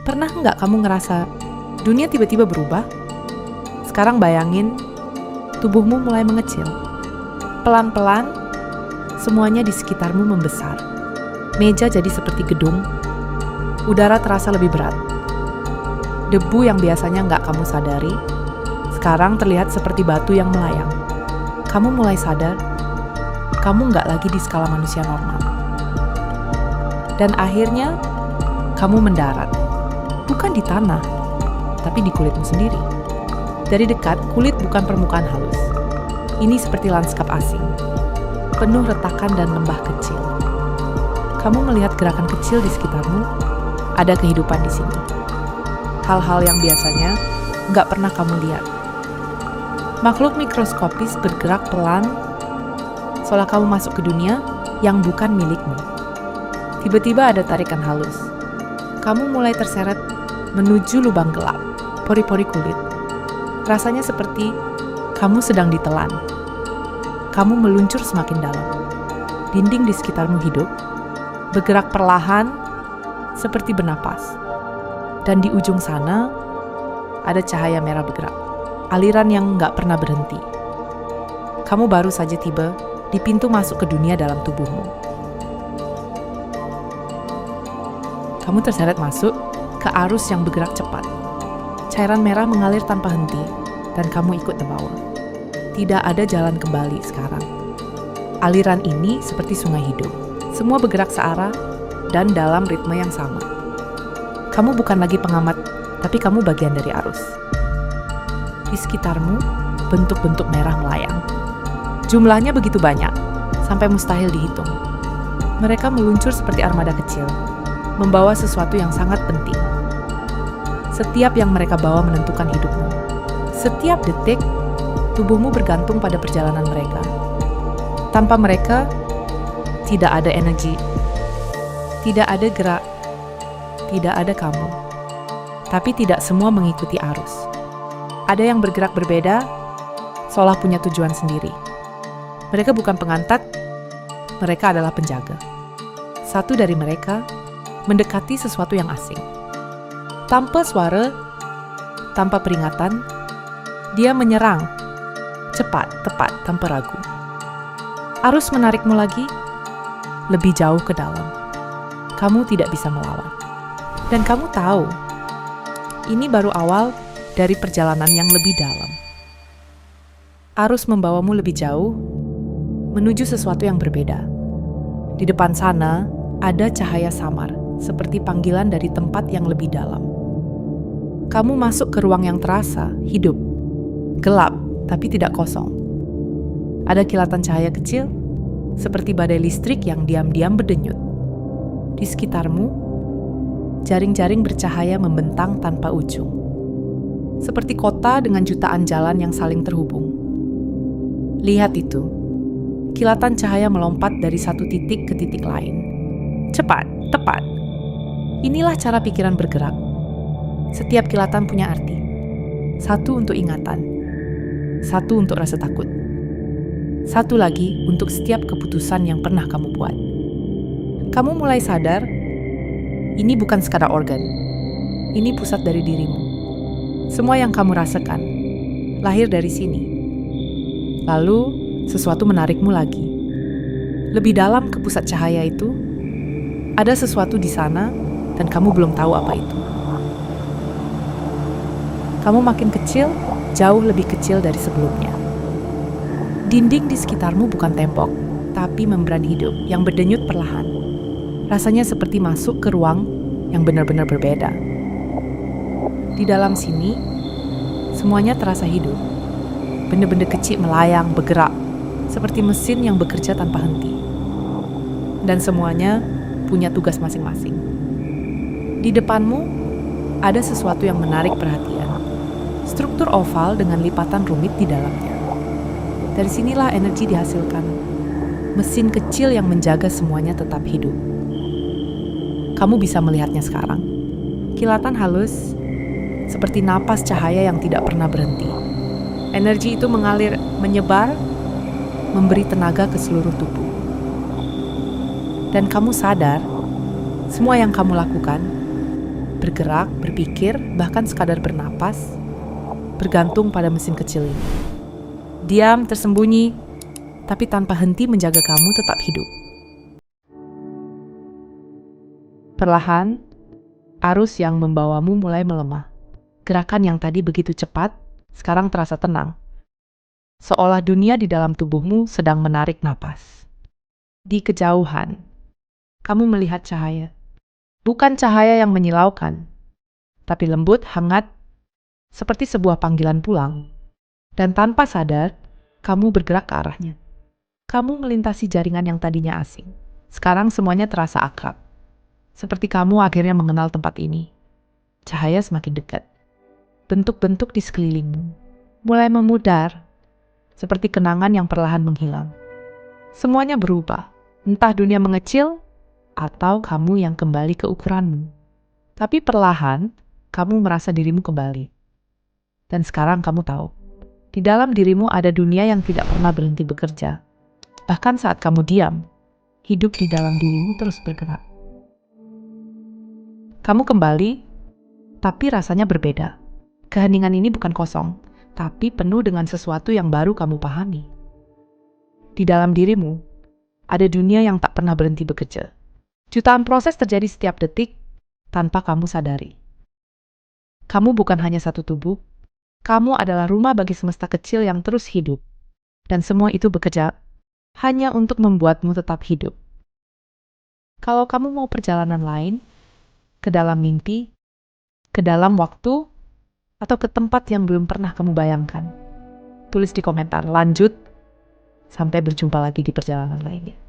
Pernah nggak kamu ngerasa dunia tiba-tiba berubah? Sekarang bayangin, tubuhmu mulai mengecil. Pelan-pelan, semuanya di sekitarmu membesar. Meja jadi seperti gedung, udara terasa lebih berat. Debu yang biasanya nggak kamu sadari, sekarang terlihat seperti batu yang melayang. Kamu mulai sadar, kamu nggak lagi di skala manusia normal. Dan akhirnya, kamu mendarat. Bukan di tanah, tapi di kulitmu sendiri. Dari dekat, kulit bukan permukaan halus. Ini seperti lanskap asing, penuh retakan dan lembah kecil. Kamu melihat gerakan kecil di sekitarmu, ada kehidupan di sini. Hal-hal yang biasanya nggak pernah kamu lihat. Makhluk mikroskopis bergerak pelan, seolah kamu masuk ke dunia yang bukan milikmu. Tiba-tiba ada tarikan halus. Kamu mulai terseret menuju lubang gelap, pori-pori kulit. Rasanya seperti kamu sedang ditelan. Kamu meluncur semakin dalam. Dinding di sekitarmu hidup, bergerak perlahan, seperti bernapas. Dan di ujung sana, ada cahaya merah bergerak. Aliran yang nggak pernah berhenti. Kamu baru saja tiba di pintu masuk ke dunia dalam tubuhmu. Kamu terseret masuk ke arus yang bergerak cepat. Cairan merah mengalir tanpa henti, dan kamu ikut terbawa. Tidak ada jalan kembali sekarang. Aliran ini seperti sungai hidup. Semua bergerak searah dan dalam ritme yang sama. Kamu bukan lagi pengamat, tapi kamu bagian dari arus. Di sekitarmu, bentuk-bentuk merah melayang. Jumlahnya begitu banyak, sampai mustahil dihitung. Mereka meluncur seperti armada kecil, membawa sesuatu yang sangat penting. Setiap yang mereka bawa menentukan hidupmu. Setiap detik, tubuhmu bergantung pada perjalanan mereka. Tanpa mereka, tidak ada energi, tidak ada gerak, tidak ada kamu. Tapi tidak semua mengikuti arus. Ada yang bergerak berbeda, seolah punya tujuan sendiri. Mereka bukan pengantar, mereka adalah penjaga. Satu dari mereka mendekati sesuatu yang asing. Tanpa suara, tanpa peringatan, dia menyerang. Cepat, tepat, tanpa ragu. Arus menarikmu lagi, lebih jauh ke dalam. Kamu tidak bisa melawan. Dan kamu tahu, ini baru awal dari perjalanan yang lebih dalam. Arus membawamu lebih jauh, menuju sesuatu yang berbeda. Di depan sana, ada cahaya samar, seperti panggilan dari tempat yang lebih dalam. Kamu masuk ke ruang yang terasa, hidup, gelap, tapi tidak kosong. Ada kilatan cahaya kecil, seperti badai listrik yang diam-diam berdenyut. Di sekitarmu, jaring-jaring bercahaya membentang tanpa ujung. Seperti kota dengan jutaan jalan yang saling terhubung. Lihat itu, kilatan cahaya melompat dari satu titik ke titik lain. Cepat, tepat. Inilah cara pikiran bergerak. Setiap kilatan punya arti. Satu untuk ingatan. Satu untuk rasa takut. Satu lagi untuk setiap keputusan yang pernah kamu buat. Kamu mulai sadar, ini bukan sekadar organ. Ini pusat dari dirimu. Semua yang kamu rasakan, lahir dari sini. Lalu, sesuatu menarikmu lagi. Lebih dalam ke pusat cahaya itu, ada sesuatu di sana dan kamu belum tahu apa itu. Kamu makin kecil, jauh lebih kecil dari sebelumnya. Dinding di sekitarmu bukan tembok, tapi membran hidup yang berdenyut perlahan. Rasanya seperti masuk ke ruang yang benar-benar berbeda. Di dalam sini, semuanya terasa hidup. Benda-benda kecil melayang, bergerak, seperti mesin yang bekerja tanpa henti. Dan semuanya punya tugas masing-masing. Di depanmu, ada sesuatu yang menarik perhatian. Struktur oval dengan lipatan rumit di dalamnya. Dari sinilah energi dihasilkan. Mesin kecil yang menjaga semuanya tetap hidup. Kamu bisa melihatnya sekarang. Kilatan halus, seperti napas cahaya yang tidak pernah berhenti. Energi itu mengalir, menyebar, memberi tenaga ke seluruh tubuh. Dan kamu sadar, semua yang kamu lakukan bergerak, berpikir, bahkan sekadar bernapas, bergantung pada mesin kecil ini. Diam, tersembunyi, tapi tanpa henti menjaga kamu tetap hidup. Perlahan, arus yang membawamu mulai melemah. Gerakan yang tadi begitu cepat, sekarang terasa tenang. Seolah dunia di dalam tubuhmu sedang menarik napas. Di kejauhan, kamu melihat cahaya. Bukan cahaya yang menyilaukan, tapi lembut, hangat, seperti sebuah panggilan pulang. Dan tanpa sadar, kamu bergerak ke arahnya. Kamu melintasi jaringan yang tadinya asing. Sekarang semuanya terasa akrab. Seperti kamu akhirnya mengenal tempat ini. Cahaya semakin dekat. Bentuk-bentuk di sekelilingmu mulai memudar, seperti kenangan yang perlahan menghilang. Semuanya berubah, entah dunia mengecil atau kamu yang kembali ke ukuranmu. Tapi perlahan, kamu merasa dirimu kembali. Dan sekarang kamu tahu, di dalam dirimu ada dunia yang tidak pernah berhenti bekerja. Bahkan saat kamu diam, hidup di dalam dirimu terus bergerak. Kamu kembali, tapi rasanya berbeda. Keheningan ini bukan kosong, tapi penuh dengan sesuatu yang baru kamu pahami. Di dalam dirimu, ada dunia yang tak pernah berhenti bekerja. Jutaan proses terjadi setiap detik tanpa kamu sadari. Kamu bukan hanya satu tubuh, kamu adalah rumah bagi semesta kecil yang terus hidup. Dan semua itu bekerja hanya untuk membuatmu tetap hidup. Kalau kamu mau perjalanan lain, ke dalam mimpi, ke dalam waktu, atau ke tempat yang belum pernah kamu bayangkan, tulis di komentar. Lanjut, sampai berjumpa lagi di perjalanan lainnya.